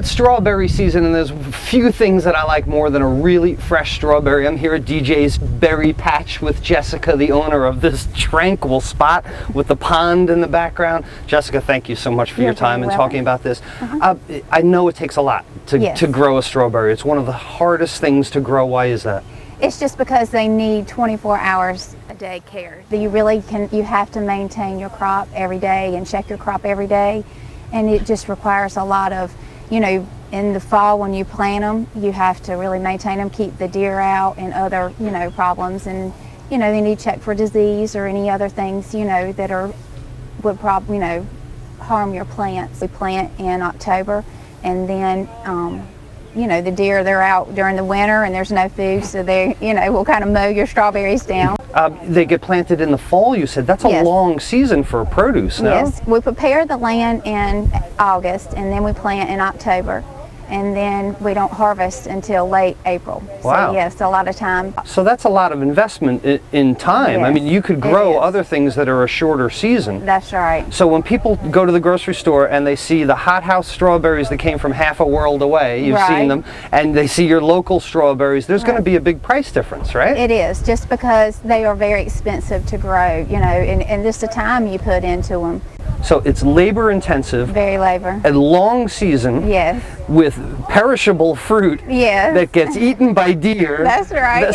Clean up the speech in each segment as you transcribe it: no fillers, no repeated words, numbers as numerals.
It's strawberry season, and there's few things that I like more than a really fresh strawberry. I'm here at DJ's Berry Patch with Jessica, the owner of this tranquil spot with the pond in the background. Jessica, thank you so much for your time and talking about this. I know it takes a lot to grow a strawberry. It's one of the hardest things to grow. Why is that? It's just because they need 24 hours a day care. You have to maintain your crop every day and check your crop every day, and it just requires a lot of, you know, in the fall when you plant them, you have to really maintain them, keep the deer out and other, you know, problems, and, you know, they need to check for disease or any other things, you know, that would probably, you know, harm your plants. We plant in October, and then you know, the deer, they're out during the winter and there's no food, so they, you know, will kind of mow your strawberries down. They get planted in the fall, you said. That's a long season for produce, no? Yes, we prepare the land in August, and then we plant in October, and then we don't harvest until late April. Wow. So yes, a lot of time. So that's a lot of investment in time. Yes, I mean, you could grow other things that are a shorter season. That's right. So when people go to the grocery store and they see the hothouse strawberries that came from half a world away, you've seen them, and they see your local strawberries, there's going to be a big price difference, right? It is, just because they are very expensive to grow, you know, and just the time you put into them. So it's labor intensive, very labor, a long season, with perishable fruit that gets eaten by deer. That's right.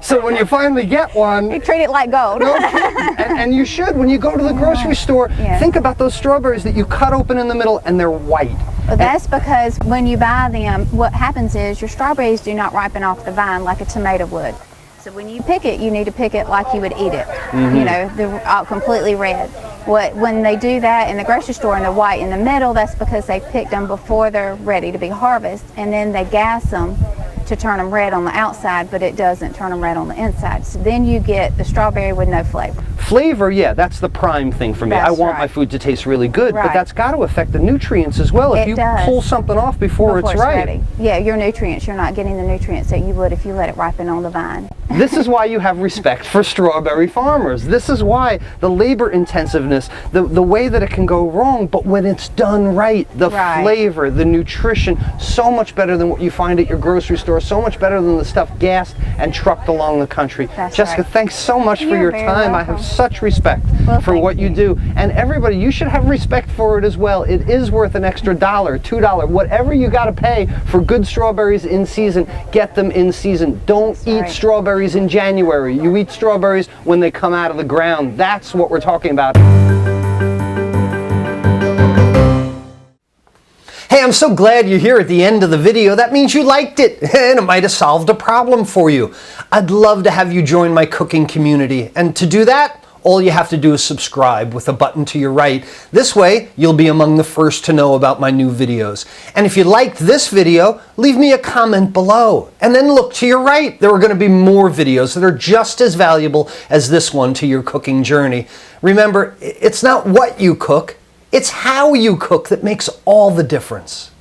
So when you finally get one, you treat it like gold. and you should. When you go to the grocery store, think about those strawberries that you cut open in the middle and they're white. Well, that's because when you buy them, what happens is your strawberries do not ripen off the vine like a tomato would. So when you pick it, you need to pick it like you would eat it. You know, they're completely red. When they do that in the grocery store and they're white in the middle, that's because they picked them before they're ready to be harvested, and then they gas them to turn them red on the outside, but it doesn't turn them red on the inside. So then you get the strawberry with no flavor. Flavor, yeah, that's the prime thing for me. I want my food to taste really good, but that's got to affect the nutrients as well. If you pull something off before it's ready. Yeah, your nutrients, you're not getting the nutrients that you would if you let it ripen on the vine. This is why you have respect for strawberry farmers. This is why the labor intensiveness, the way that it can go wrong, but when it's done right, the flavor, the nutrition, so much better than what you find at your grocery store, so much better than the stuff gassed and trucked along the country. Jessica, thanks so much for your time. I have such respect for what you do. And everybody, you should have respect for it as well. It is worth an extra $1, $2, whatever you got to pay for good strawberries in season, get them in season. Don't eat strawberries in January. You eat strawberries when they come out of the ground. That's what we're talking about. Hey, I'm so glad you're here at the end of the video. That means you liked it, and it might have solved a problem for you. I'd love to have you join my cooking community, and to do that, all you have to do is subscribe with a button to your right. This way, you'll be among the first to know about my new videos. And if you liked this video, leave me a comment below. And then look to your right. There are going to be more videos that are just as valuable as this one to your cooking journey. Remember, it's not what you cook, it's how you cook that makes all the difference.